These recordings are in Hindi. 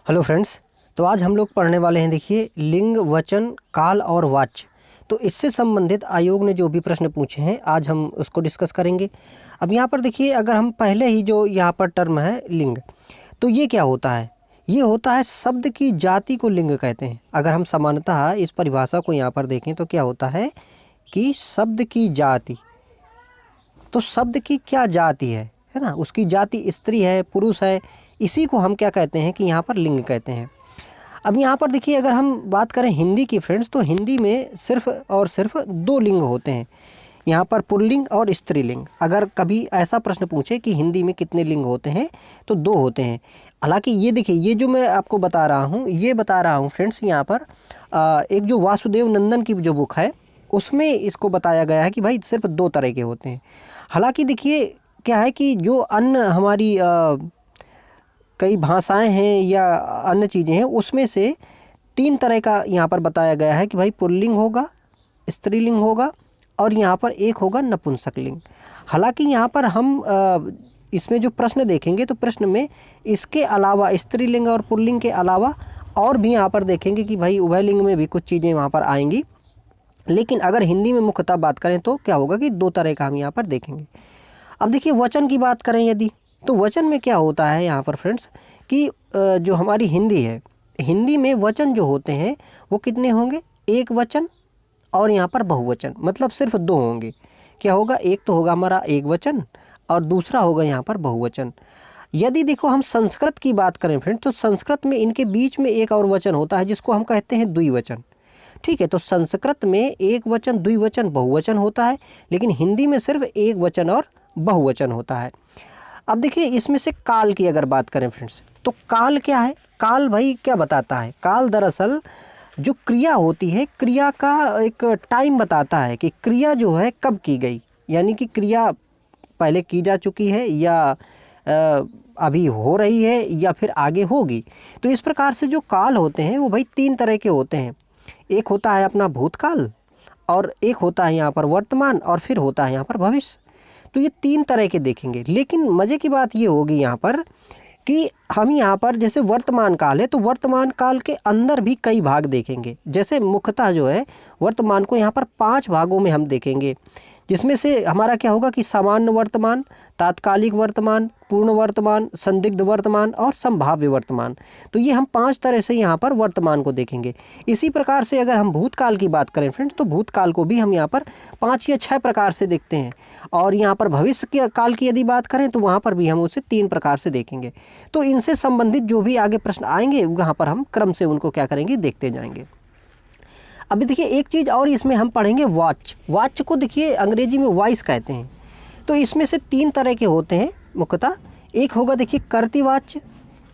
Hello friends. तो आज हम लोग पढ़ने वाले हैं, देखिए, लिंग, वचन, काल और वाच्य। तो इससे संबंधित आयोग ने जो भी प्रश्न पूछे हैं आज हम उसको डिस्कस करेंगे। अब यहाँ पर देखिए, अगर हम पहले ही जो यहाँ पर टर्म है लिंग, तो ये क्या होता है? ये होता है शब्द की जाति को लिंग कहते हैं। अगर हम सामान्यतः इस परिभाषा को यहाँ पर देखें तो क्या होता है कि शब्द की जाति, तो शब्द की क्या जाति है ना, उसकी जाति स्त्री है, पुरुष है, इसी को हम क्या कहते हैं कि यहाँ पर लिंग कहते हैं। अब यहाँ पर देखिए, अगर हम बात करें हिंदी की फ्रेंड्स, तो हिंदी में सिर्फ और सिर्फ दो लिंग होते हैं, यहाँ पर पुल्लिंग और स्त्रीलिंग। अगर कभी ऐसा प्रश्न पूछे कि हिंदी में कितने लिंग होते हैं, तो दो होते हैं। हालांकि ये देखिए, ये जो मैं आपको बता रहा हूँ, ये बता रहा हूँ फ्रेंड्स, यहाँ पर एक जो वासुदेव नंदन की जो बुक है उसमें इसको बताया गया है कि भाई सिर्फ दो तरह के होते हैं। हालांकि देखिए क्या है कि जो अन्य हमारी कई भाषाएं हैं या अन्य चीज़ें हैं, उसमें से तीन तरह का यहाँ पर बताया गया है कि भाई पुल्लिंग होगा, स्त्रीलिंग होगा और यहाँ पर एक होगा नपुंसकलिंग। हालांकि यहाँ पर हम इसमें जो प्रश्न देखेंगे तो प्रश्न में इसके अलावा, स्त्रीलिंग और पुल्लिंग के अलावा और भी यहाँ पर देखेंगे कि भाई उभयलिंग में भी कुछ चीज़ें वहाँ पर आएंगी। लेकिन अगर हिंदी में मुख्यतः बात करें तो क्या होगा कि दो तरह का हम यहाँ पर देखेंगे। अब देखिए, वचन की बात करें यदि, तो वचन में क्या होता है यहाँ पर फ्रेंड्स कि जो हमारी हिंदी है, हिंदी में वचन जो होते हैं वो कितने होंगे? एक वचन और यहाँ पर बहुवचन, मतलब सिर्फ दो होंगे। क्या होगा? एक तो होगा हमारा एक वचन और दूसरा होगा यहाँ पर बहुवचन। यदि देखो हम संस्कृत की बात करें फ्रेंड्स, तो संस्कृत में इनके बीच में एक और वचन होता है जिसको हम कहते हैं द्विवचन। ठीक है, तो संस्कृत में एक वचन, द्विवचन, बहुवचन होता है, लेकिन हिंदी में सिर्फ एक वचन और बहुवचन होता है। अब देखिए, इसमें से काल की अगर बात करें फ्रेंड्स, तो काल क्या है? काल भाई क्या बताता है? काल दरअसल जो क्रिया होती है, क्रिया का एक टाइम बताता है कि क्रिया जो है कब की गई, यानी कि क्रिया पहले की जा चुकी है या अभी हो रही है या फिर आगे होगी। तो इस प्रकार से जो काल होते हैं वो भाई तीन तरह के होते हैं। एक होता है अपना भूतकाल, और एक होता है यहाँ पर वर्तमान, और फिर होता है यहाँ पर भविष्य। तो ये तीन तरह के देखेंगे। लेकिन मज़े की बात ये होगी यहाँ पर कि हम यहाँ पर जैसे वर्तमान काल है, तो वर्तमान काल के अंदर भी कई भाग देखेंगे। जैसे मुख्यतः जो है वर्तमान को यहाँ पर 5 भागों में हम देखेंगे, जिसमें से हमारा क्या होगा कि सामान्य वर्तमान, तात्कालिक वर्तमान, पूर्ण वर्तमान, संदिग्ध वर्तमान और संभाव्य वर्तमान। तो ये हम 5 तरह से यहाँ पर वर्तमान को देखेंगे। इसी प्रकार से अगर हम भूतकाल की बात करें फ्रेंड्स, तो भूतकाल को भी हम यहाँ पर 5 या 6 प्रकार से देखते हैं। और यहाँ पर भविष्य के काल की यदि बात करें तो वहाँ पर भी हम उसे 3 प्रकार से देखेंगे। तो इनसे संबंधित जो भी आगे प्रश्न आएंगे वहाँ पर हम क्रम से उनको क्या करेंगे, देखते जाएंगे। अभी देखिए, एक चीज़ और इसमें हम पढ़ेंगे, वाच्य। वाच्य को देखिए अंग्रेजी में वॉइस कहते हैं। तो इसमें से 3 तरह के होते हैं मुख्यतः। एक होगा देखिए कर्तृवाच्य,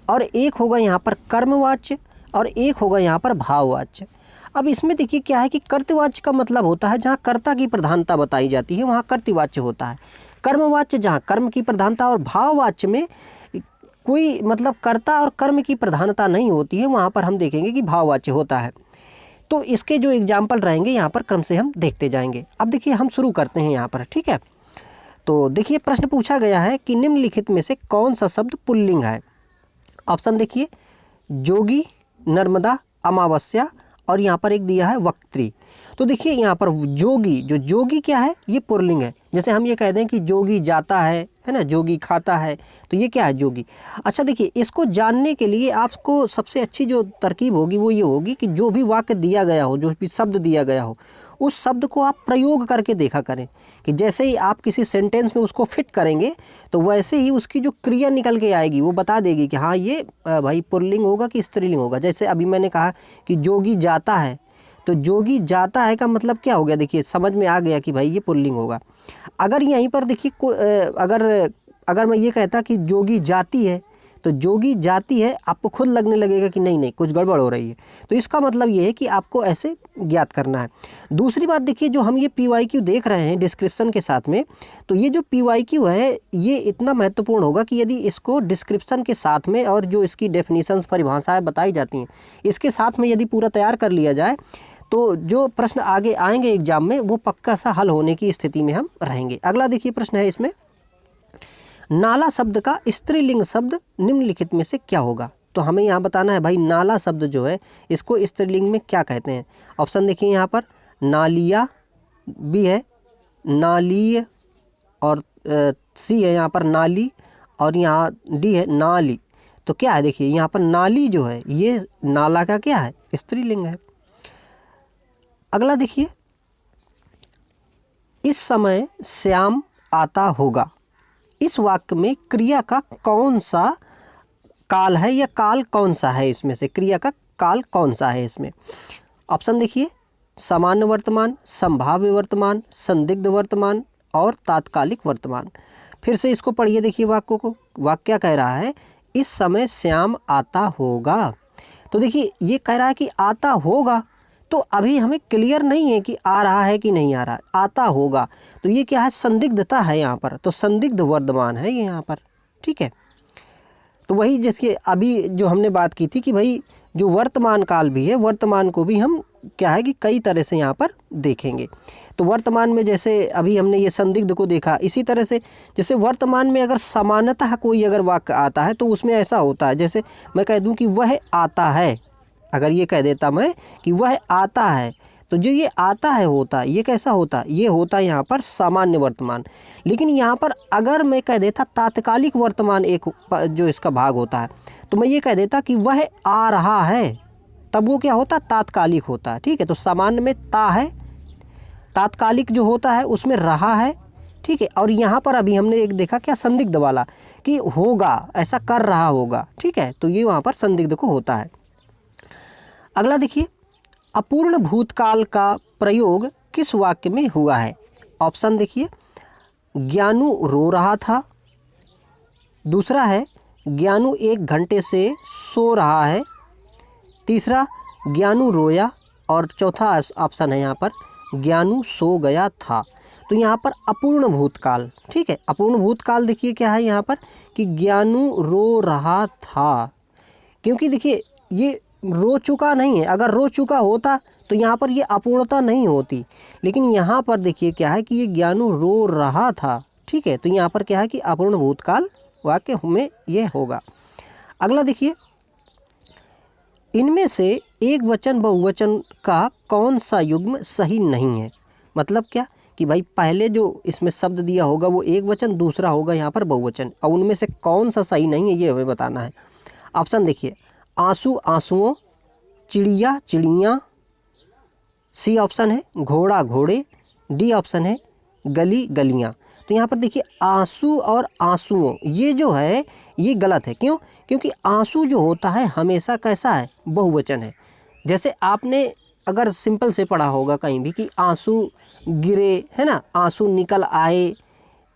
और एक होगा यहाँ पर कर्मवाच्य, और एक होगा यहाँ पर भाववाच्य। अब इसमें देखिए क्या है कि कर्तृवाच्य का मतलब होता है जहाँ कर्ता की प्रधानता बताई जाती है, वहाँ कर्तृवाच्य होता है। कर्मवाच्य जहाँ कर्म की प्रधानता, और भाववाच्य में कोई मतलब कर्ता और कर्म की प्रधानता नहीं होती है, वहाँ पर हम देखेंगे कि भाववाच्य होता है। तो इसके जो एग्जाम्पल रहेंगे यहाँ पर क्रम से हम देखते जाएंगे। अब देखिए हम शुरू करते हैं यहाँ पर, ठीक है। तो देखिए प्रश्न पूछा गया है कि निम्नलिखित में से कौन सा शब्द पुल्लिंग है? ऑप्शन देखिए, जोगी, नर्मदा, अमावस्या, और यहाँ पर एक दिया है वक्त्री। तो देखिए यहाँ पर जोगी, जो जोगी क्या है, ये पुल्लिंग है। जैसे हम ये कह दें कि जोगी जाता है ना, जोगी खाता है, तो ये क्या है? जोगी। अच्छा देखिए, इसको जानने के लिए आपको सबसे अच्छी जो तरकीब होगी वो ये होगी कि जो भी वाक्य दिया गया हो, जो भी शब्द दिया गया हो, उस शब्द को आप प्रयोग करके देखा करें कि जैसे ही आप किसी सेंटेंस में उसको फिट करेंगे तो वैसे ही उसकी जो क्रिया निकल के आएगी वो बता देगी कि हाँ ये भाई पुल्लिंग होगा कि स्त्रीलिंग होगा। जैसे अभी मैंने कहा कि जोगी जाता है, तो जोगी जाता है का मतलब क्या हो गया? देखिए समझ में आ गया कि भाई ये पुल्लिंग होगा। अगर यहीं पर देखिए अगर मैं ये कहता कि जोगी जाती है, तो जोगी जाती है, आपको खुद लगने लगेगा कि नहीं नहीं कुछ गड़बड़ हो रही है। तो इसका मतलब ये है कि आपको ऐसे ज्ञात करना है। दूसरी बात देखिए, जो हम ये PYQ देख रहे हैं डिस्क्रिप्शन के साथ में, तो ये जो PYQ है ये इतना महत्वपूर्ण होगा कि यदि इसको डिस्क्रिप्शन के साथ में और जो इसकी डेफिनेशंस, परिभाषाएं बताई जाती हैं, इसके साथ में यदि पूरा तैयार कर लिया जाए तो जो प्रश्न आगे आएंगे एग्जाम में वो पक्का सा हल होने की स्थिति में हम रहेंगे। अगला देखिए प्रश्न है इसमें, नाला शब्द का स्त्रीलिंग शब्द निम्नलिखित में से क्या होगा? तो हमें यहाँ बताना है भाई नाला शब्द जो है इसको स्त्रीलिंग में क्या कहते हैं। ऑप्शन देखिए यहाँ पर नालिया भी है, नालीय, और सी है यहाँ पर नाली, और यहाँ डी है नाली। तो क्या है देखिए यहाँ पर नाली जो है ये नाला का क्या है, स्त्रीलिंग है। अगला देखिए, इस समय श्याम आता होगा, इस वाक्य में क्रिया का कौन सा काल है या काल कौन सा है, इसमें से क्रिया का काल कौन सा है इसमें। ऑप्शन देखिए, सामान्य वर्तमान, संभाव्य वर्तमान, संदिग्ध वर्तमान और तात्कालिक वर्तमान। फिर से इसको पढ़िए देखिए वाक्य को। वाक्य क्या कह रहा है, इस समय श्याम आता होगा। तो देखिए ये कह रहा है कि आता होगा, तो अभी हमें क्लियर नहीं है कि आ रहा है कि नहीं आ रहा है, आता होगा। तो ये क्या है, संदिग्धता है यहाँ पर, तो संदिग्ध वर्तमान है ये यहाँ पर, ठीक है। तो वही जिसके अभी जो हमने बात की थी कि भाई जो वर्तमान काल भी है, वर्तमान को भी हम क्या है कि कई तरह से यहाँ पर देखेंगे। तो वर्तमान में जैसे अभी हमने ये संदिग्ध को देखा, इसी तरह से जैसे वर्तमान में अगर सामान्यतः कोई अगर वाक्य आता है तो उसमें ऐसा होता है, जैसे मैं कह दूं कि वह आता है, अगर ये कह देता मैं कि वह आता है, तो जो ये आता है होता है ये कैसा होता है, ये होता है यहाँ पर सामान्य वर्तमान। लेकिन यहाँ पर अगर मैं कह देता तात्कालिक वर्तमान एक जो इसका भाग होता है, तो मैं ये कह देता कि वह आ रहा है, तब वो क्या होता, तात्कालिक होता है, ठीक है। तो सामान्य में ता है, तात्कालिक जो होता है उसमें रहा है, ठीक है। और यहाँ पर अभी हमने एक देखा क्या, संदिग्ध वाला, कि होगा, ऐसा कर रहा होगा, ठीक है। तो ये वहाँ पर संदिग्ध को होता है। अगला देखिए, अपूर्ण भूतकाल का प्रयोग किस वाक्य में हुआ है। ऑप्शन देखिए, ज्ञानू रो रहा था, दूसरा है ज्ञानू 1 घंटे से सो रहा है, तीसरा ज्ञानू रोया, और चौथा ऑप्शन है यहाँ पर ज्ञानू सो गया था। तो यहाँ पर अपूर्ण भूतकाल, ठीक है। अपूर्ण भूतकाल देखिए क्या है यहाँ पर कि ज्ञानू रो रहा था, क्योंकि देखिए ये रो चुका नहीं है, अगर रो चुका होता तो यहाँ पर ये अपूर्णता नहीं होती, लेकिन यहाँ पर देखिए क्या है कि ये ज्ञानू रो रहा था, ठीक है। तो यहाँ पर क्या है कि अपूर्ण भूतकाल वाक्य में ये होगा। अगला देखिए, इनमें से एक वचन बहुवचन का कौन सा युग्म सही नहीं है। मतलब क्या कि भाई पहले जो इसमें शब्द दिया होगा वो एक वचन, दूसरा होगा यहाँ पर बहुवचन, और उनमें से कौन सा सही नहीं है ये हमें बताना है। ऑप्शन देखिए, आंसू आंसुओं, चिड़िया चिड़ियाँ, सी ऑप्शन है घोड़ा घोड़े, डी ऑप्शन है गली गलियाँ। तो यहाँ पर देखिए आंसू और आंसुओं ये जो है ये गलत है। क्यों? क्योंकि आंसू जो होता है हमेशा कैसा है, बहुवचन है। जैसे आपने अगर सिंपल से पढ़ा होगा कहीं भी कि आंसू गिरे, है ना, आंसू निकल आए,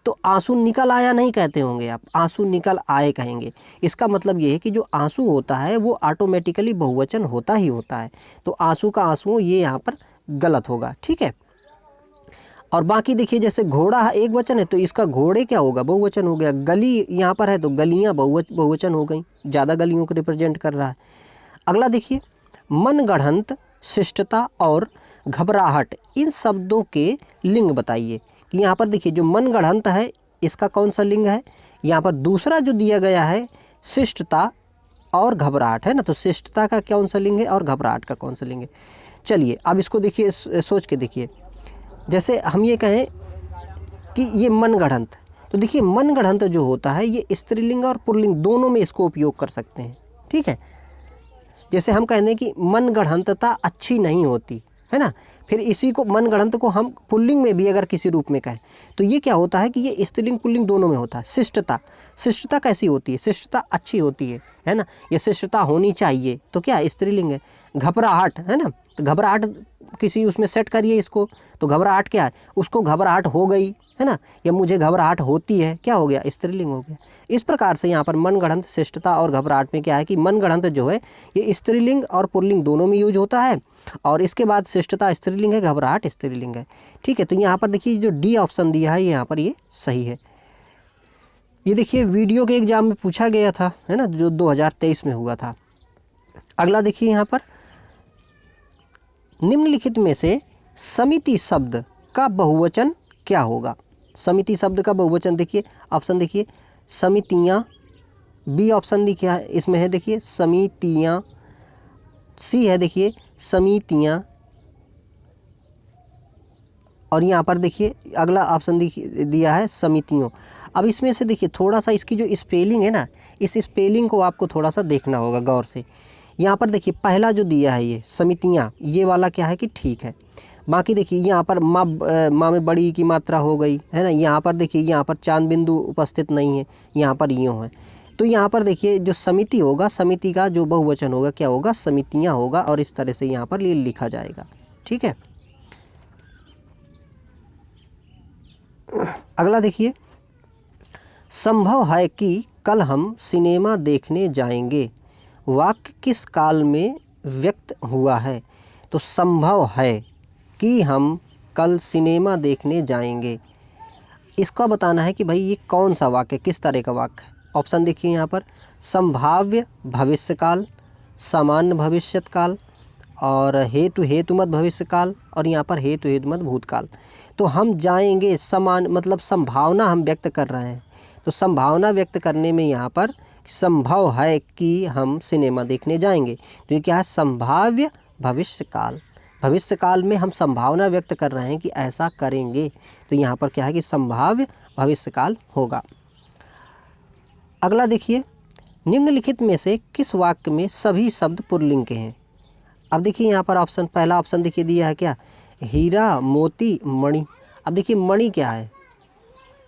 तो आंसू निकल आया नहीं कहते होंगे आप, आंसू निकल आए कहेंगे। इसका मतलब ये है कि जो आंसू होता है वो ऑटोमेटिकली बहुवचन होता ही होता है। तो आंसू का आंसुओं ये यहाँ पर गलत होगा, ठीक है। और बाकी देखिए जैसे घोड़ा एक वचन है तो इसका घोड़े क्या होगा, बहुवचन हो गया। गली यहाँ पर है तो गलियाँ बहुवचन हो गई, ज़्यादा गलियों को रिप्रेजेंट कर रहा है। अगला देखिए, मनगढ़ंत, शिष्टता और घबराहट, इन शब्दों के लिंग बताइए। कि यहाँ पर देखिए जो मनगढ़ंत है इसका कौन सा लिंग है, यहाँ पर दूसरा जो दिया गया है शिष्टता और घबराहट है ना, तो शिष्टता का कौन सा लिंग है और घबराहट का कौन सा लिंग है। चलिए अब इसको देखिए, सोच के देखिए। जैसे हम ये कहें कि ये मनगढ़ंत, तो देखिए मनगढ़ंत जो होता है ये स्त्रीलिंग और पुल्लिंग दोनों में इसको उपयोग कर सकते हैं, ठीक है। जैसे हम कहते हैं कि मनगढ़ंतता अच्छी नहीं होती, है ना, फिर इसी को मनगढ़ंत को हम पुल्लिंग में भी अगर किसी रूप में कहें तो ये क्या होता है कि ये स्त्रीलिंग पुल्लिंग दोनों में होता है। शिष्टता, शिष्टता कैसी होती है, शिष्टता अच्छी होती है ना, ये शिष्टता होनी चाहिए, तो क्या स्त्रीलिंग है। घबराहट है ना, तो घबराहट किसी उसमें सेट करिए इसको, तो घबराहट क्या है, उसको घबराहट हो गई है ना, या मुझे घबराहट होती है, क्या हो गया, स्त्रीलिंग हो गया। इस प्रकार से यहाँ पर मनगढ़ंत, शिष्टता और घबराहट में क्या है कि मनगढ़ंत जो है ये स्त्रीलिंग और पुल्लिंग दोनों में यूज होता है, और इसके बाद शिष्टता स्त्रीलिंग है, घबराहट स्त्रीलिंग है, ठीक है। तो यहाँ पर देखिए जो डी ऑप्शन दिया है यहाँ पर ये सही है। ये देखिए वीडियो के एग्जाम में पूछा गया था, है ना, जो 2023 में हुआ था। अगला देखिए यहाँ पर, निम्नलिखित में से समिति शब्द का बहुवचन क्या होगा। समिति शब्द का बहुवचन देखिए, ऑप्शन देखिए, समितियाँ, बी ऑप्शन देखिए इसमें है, देखिए समितियाँ। सी है देखिए समितियाँ। और यहाँ पर देखिए अगला ऑप्शन दिया है समितियों। अब इसमें से देखिए थोड़ा सा इसकी जो स्पेलिंग है ना, इस स्पेलिंग को आपको थोड़ा सा देखना होगा गौर से। यहाँ पर देखिए पहला जो दिया है ये समितियाँ, ये वाला क्या है कि ठीक है। बाकी देखिए यहाँ पर माँ में बड़ी की मात्रा हो गई है ना। यहाँ पर देखिए यहाँ पर चांद बिंदु उपस्थित नहीं है, यहाँ पर यूँ है। तो यहाँ पर देखिए जो समिति होगा, समिति का जो बहुवचन होगा क्या होगा, समितियाँ होगा। और इस तरह से यहाँ पर ये लिखा जाएगा। ठीक है। अगला देखिए, संभव है कि कल हम सिनेमा देखने जाएंगे, वाक्य किस काल में व्यक्त हुआ है। तो संभव है कि हम कल सिनेमा देखने जाएंगे, इसका बताना है कि भाई ये कौन सा वाक्य, किस तरह का वाक्य है। ऑप्शन देखिए यहाँ पर संभाव्य भविष्यकाल, सामान्य भविष्यकाल, और हेतुमत भविष्यकाल, और यहाँ पर हेतुमत भूतकाल। तो हम जाएंगे समान मतलब संभावना हम व्यक्त कर रहे हैं। तो संभावना व्यक्त करने में यहाँ पर संभव है कि हम सिनेमा देखने जाएंगे, तो ये क्या है, संभाव्य भविष्यकाल। भविष्यकाल में हम संभावना व्यक्त कर रहे हैं कि ऐसा करेंगे, तो यहाँ पर क्या है कि संभाव्य भविष्यकाल होगा। अगला देखिए, निम्नलिखित में से किस वाक्य में सभी शब्द पुल्लिंग के हैं। अब देखिए यहाँ पर ऑप्शन, पहला ऑप्शन देखिए दिया है क्या, हीरा मोती मणि। अब देखिए मणि क्या है,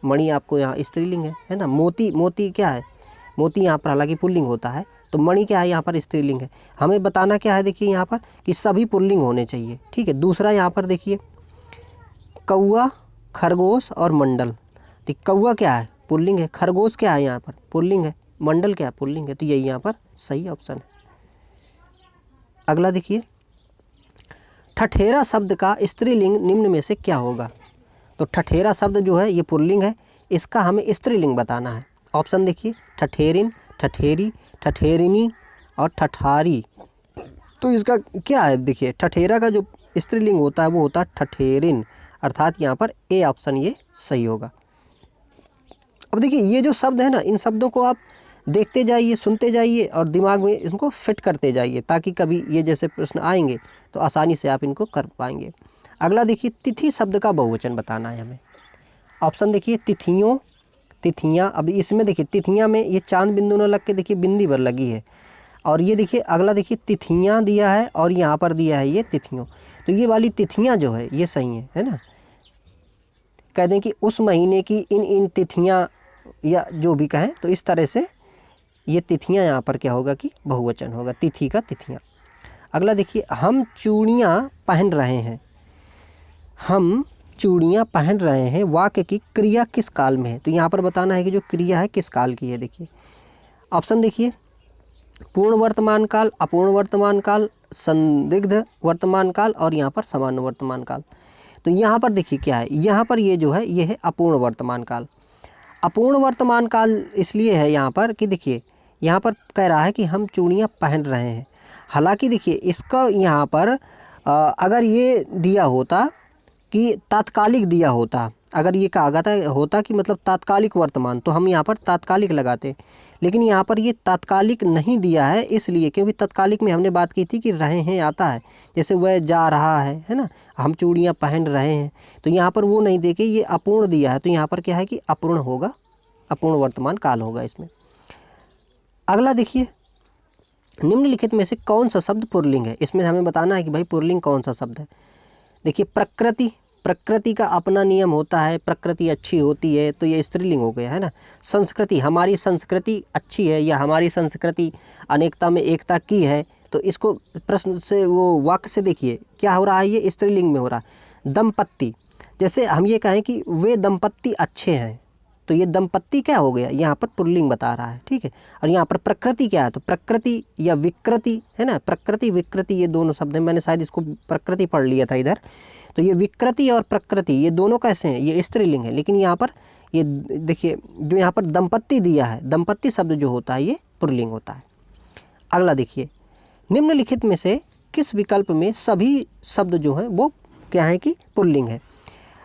मणि आपको यहाँ स्त्रीलिंग है ना। मोती क्या है, मोती यहाँ पर हालांकि पुल्लिंग होता है, तो मणि क्या है यहाँ पर स्त्रीलिंग है। हमें बताना क्या है देखिए यहाँ पर कि सभी पुल्लिंग होने चाहिए। ठीक है। दूसरा यहाँ पर देखिए कौआ, खरगोश और मंडल। तो कौआ क्या है, पुल्लिंग है। खरगोश क्या है यहाँ पर, पुल्लिंग है। मंडल क्या है, पुल्लिंग है। तो यही यहाँ पर सही ऑप्शन है। अगला देखिए, ठठेरा शब्द का स्त्रीलिंग निम्न में से क्या होगा। तो ठठेरा शब्द जो है ये पुल्लिंग है, इसका हमें स्त्रीलिंग बताना है। ऑप्शन देखिए ठठेरिन, ठठेरी, ठठेरिनी और ठठारी। तो इसका क्या है, देखिए ठठेरा का जो स्त्रीलिंग होता है वो होता है ठठेरिन, अर्थात यहाँ पर ए ऑप्शन ये सही होगा। अब देखिए ये जो शब्द है ना, इन शब्दों को आप देखते जाइए, सुनते जाइए और दिमाग में इनको फिट करते जाइए, ताकि कभी ये जैसे प्रश्न आएंगे तो आसानी से आप इनको कर पाएंगे। अगला देखिए, तिथि शब्द का बहुवचन बताना है हमें। ऑप्शन देखिए तिथियों, तिथियाँ। अब इसमें देखिए तिथियाँ में ये चांद बिंदु न लग के देखिए बिंदी भर लगी है। और ये देखिए अगला देखिए तिथियाँ दिया है और यहाँ पर दिया है ये तिथियों। तो ये वाली तिथियाँ जो है ये सही है ना। कह दें कि उस महीने की इन तिथियाँ, या जो भी कहें, तो इस तरह से ये तिथियाँ यहाँ पर क्या होगा कि बहुवचन होगा, तिथि का तिथियाँ। अगला देखिए, हम चूड़ियाँ पहन रहे हैं, हम चूड़ियाँ पहन रहे हैं, वाक्य की क्रिया किस काल में है। तो यहाँ पर बताना है कि जो क्रिया है किस काल की है। देखिए ऑप्शन देखिए पूर्ण वर्तमान काल, अपूर्ण वर्तमान काल, संदिग्ध वर्तमान काल और यहाँ पर सामान्य वर्तमान काल। तो यहाँ पर देखिए क्या है, यहाँ पर ये जो है ये है अपूर्ण वर्तमान काल। अपूर्ण वर्तमान काल इसलिए है यहाँ पर कि देखिए यहाँ पर कह रहा है कि हम चूड़ियाँ पहन रहे हैं। हालांकि देखिए इसका यहाँ पर अगर ये दिया होता कि तात्कालिक दिया होता, अगर ये कहा होता कि मतलब तात्कालिक वर्तमान, तो हम यहाँ पर तात्कालिक लगाते। लेकिन यहाँ पर ये तात्कालिक नहीं दिया है, इसलिए क्योंकि तात्कालिक में हमने बात की थी कि रहे हैं आता है, जैसे वह जा रहा है ना, हम चूड़ियाँ पहन रहे हैं। तो यहाँ पर वो नहीं दे के ये अपूर्ण दिया है, तो यहाँ पर क्या है कि अपूर्ण होगा, अपूर्ण वर्तमान काल होगा इसमें। अगला देखिए, निम्नलिखित में से कौन सा शब्द पुल्लिंग है। इसमें हमें बताना है कि भाई पुल्लिंग कौन सा शब्द है। देखिए प्रकृति, प्रकृति का अपना नियम होता है, प्रकृति अच्छी होती है, तो ये स्त्रीलिंग हो गया है ना। संस्कृति, हमारी संस्कृति अच्छी है या हमारी संस्कृति अनेकता में एकता की है, तो इसको प्रश्न से वो वाक्य से देखिए क्या हो रहा है, ये स्त्रीलिंग में हो रहा है। दंपत्ति, जैसे हम ये कहें कि वे दंपत्ति अच्छे हैं, तो ये दंपत्ति क्या हो गया, यहाँ पर पुल्लिंग बता रहा है। ठीक है। और यहाँ पर प्रकृति क्या है, तो प्रकृति या विकृति है ना, प्रकृति विकृति ये दोनों शब्द हैं। मैंने शायद इसको प्रकृति पढ़ लिया था इधर। तो ये विकृति और प्रकृति ये दोनों कैसे हैं, ये स्त्रीलिंग है। लेकिन यहाँ पर ये देखिए जो यहाँ पर दंपत्ति दिया है, दंपत्ति शब्द जो होता है ये पुल्लिंग होता है। अगला देखिए, निम्नलिखित में से किस विकल्प में सभी शब्द जो हैं वो क्या है कि पुल्लिंग है।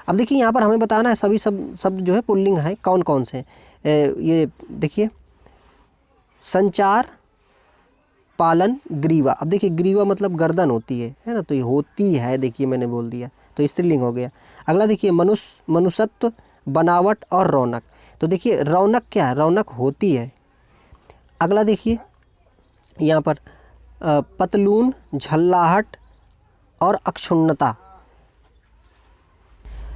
अब देखिए यहाँ पर हमें बताना है सभी शब्द जो है पुल्लिंग है कौन कौन से। ये देखिए संचार, पालन, ग्रीवा। अब देखिए ग्रीवा मतलब गर्दन होती है ना, तो ये होती है, देखिए मैंने बोल दिया तो स्त्रीलिंग हो गया। अगला देखिए मनुष्यत्व, बनावट और रौनक। तो देखिए रौनक क्या है, रौनक होती है। अगला देखिए यहाँ पर पतलून, झल्लाहट और अक्षुण्णता।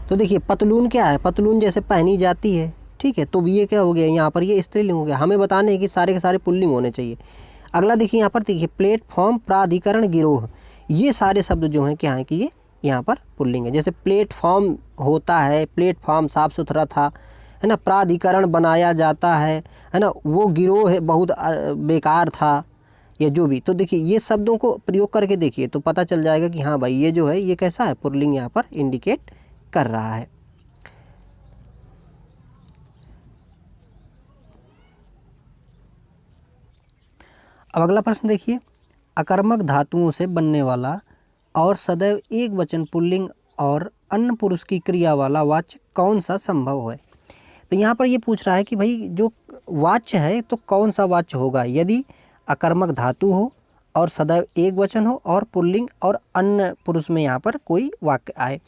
तो देखिए पतलून क्या है, पतलून जैसे पहनी जाती है, ठीक है, तो ये क्या हो गया, यहाँ पर ये स्त्रीलिंग हो गया। हमें बताने हैं कि सारे के सारे पुल्लिंग होने चाहिए। अगला देखिए यहाँ पर देखिए प्लेटफॉर्म, प्राधिकरण, गिरोह, ये सारे शब्द जो हैं क्या हैं कि ये यहाँ पर पुल्लिंग है। जैसे प्लेटफॉर्म होता है, प्लेटफॉर्म साफ सुथरा था, है ना, प्राधिकरण बनाया जाता है ना, वो गिरोह है बहुत बेकार था, या जो भी। तो देखिए ये शब्दों को प्रयोग करके देखिए तो पता चल जाएगा कि हाँ भाई ये जो है ये कैसा है, पुल्लिंग यहाँ पर इंडिकेट कर रहा है। अब अगला प्रश्न देखिए, अकर्मक धातुओं से बनने वाला और सदैव एक वचन पुल्लिंग और अन्य पुरुष की क्रिया वाला वाच्य कौन सा संभव है। तो यहाँ पर ये पूछ रहा है कि भाई जो वाच्य है तो कौन सा वाच्य होगा यदि अकर्मक धातु हो और सदैव एक वचन हो और पुल्लिंग और अन्य पुरुष में यहाँ पर कोई वाक्य आए।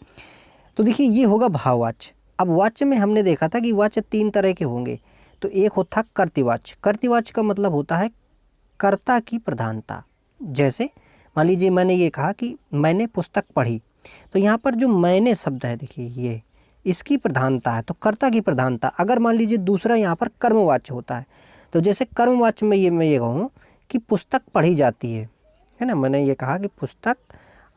तो देखिए ये होगा भाववाच्य। अब वाच्य में हमने देखा था कि वाच्य 3 तरह के होंगे। तो एक होता कर्तृवाच्य। कर्तृवाच्य का मतलब होता है कर्ता की प्रधानता। जैसे मान लीजिए मैंने ये कहा कि मैंने पुस्तक पढ़ी, तो यहाँ पर जो मैंने शब्द है देखिए ये इसकी प्रधानता है, तो कर्ता की प्रधानता। अगर मान लीजिए दूसरा यहाँ पर कर्मवाच्य होता है, तो जैसे कर्मवाच्य में मैं ये कहूँ कि पुस्तक पढ़ी जाती है ना, मैंने ये कहा कि पुस्तक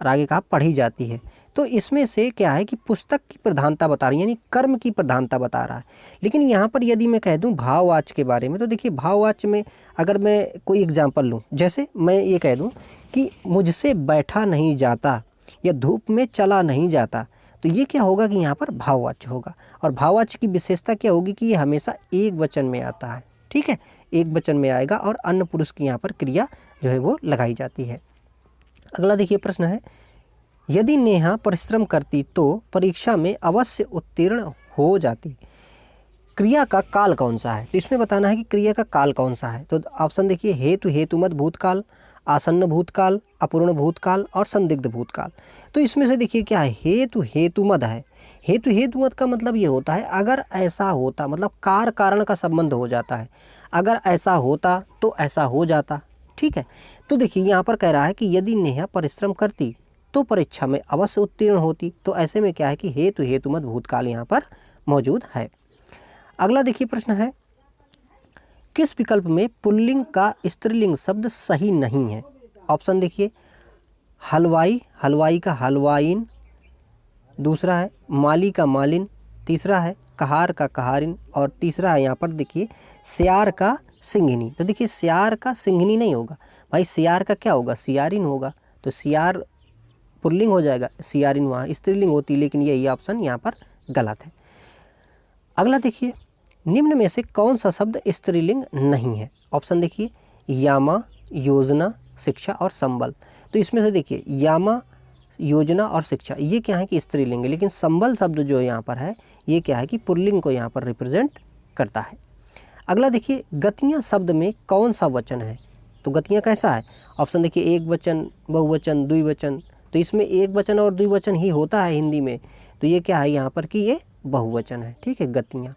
और आगे कहा पढ़ी जाती है, तो इसमें से क्या है कि पुस्तक की प्रधानता बता रही है, यानी कर्म की प्रधानता बता रहा है। लेकिन यहाँ पर यदि मैं कह दूँ भाववाच्य के बारे में, तो देखिए भाववाच्य में अगर मैं कोई एग्जाम्पल लूँ, जैसे मैं ये कह दूँ कि मुझसे बैठा नहीं जाता या धूप में चला नहीं जाता, तो ये क्या होगा कि यहाँ पर भाववाच्य होगा। और भाववाच्य की विशेषता क्या होगी कि ये हमेशा एक वचन में आता है, ठीक है, एक वचन में आएगा और अन्य पुरुष की यहाँ पर क्रिया जो है वो लगाई जाती है। अगला देखिए प्रश्न है, यदि नेहा परिश्रम करती तो परीक्षा में अवश्य उत्तीर्ण हो जाती, क्रिया का काल कौन सा है। तो इसमें बताना है कि क्रिया का काल कौन सा है। तो ऑप्शन देखिए हेतु, हेतुमत भूतकाल, आसन्न भूतकाल, अपूर्ण भूतकाल और संदिग्ध भूतकाल। तो इसमें से देखिए क्या है, हेतु हेतुमत है। हेतु हेतुमत का मतलब ये होता है अगर ऐसा होता, मतलब कार कारण का संबंध हो जाता है, अगर ऐसा होता तो ऐसा हो जाता, ठीक है। तो देखिए यहाँ पर कह रहा है कि यदि नेहा परिश्रम करती तो परीक्षा में अवश्य उत्तीर्ण होती, तो ऐसे में क्या है कि हेतु हेतुमत भूतकाल यहाँ पर मौजूद है। अगला देखिए प्रश्न है, किस विकल्प में पुल्लिंग का स्त्रीलिंग शब्द सही नहीं है। ऑप्शन देखिए हलवाई, हलवाई का हलवाइन, दूसरा है माली का मालिन, तीसरा है कहार का कहारिन और तीसरा है यहाँ पर देखिए सियार का सिंघनी। तो देखिए सियार का सिंघनी नहीं होगा भाई, सियार का क्या होगा, सियारिन होगा। तो सियार पुल्लिंग हो जाएगा, सियारिन वहाँ स्त्रीलिंग होती, लेकिन यही ऑप्शन यहाँ पर गलत है। अगला देखिए, निम्न में से कौन सा शब्द स्त्रीलिंग नहीं है। ऑप्शन देखिए यामा, योजना, शिक्षा और संबल। तो इसमें से देखिए यामा, योजना और शिक्षा ये क्या है कि स्त्रीलिंग है, लेकिन संबल शब्द जो यहाँ पर है ये क्या है कि पुल्लिंग को यहाँ पर रिप्रेजेंट करता है। अगला देखिए, गतियाँ शब्द में कौन सा वचन है। तो गतियाँ कैसा है। ऑप्शन देखिए एक वचन, बहुवचन, द्विवचन। तो इसमें एक वचन और द्विवचन ही होता है हिंदी में, तो ये क्या है यहाँ पर कि ये बहुवचन है, ठीक है, गतियाँ।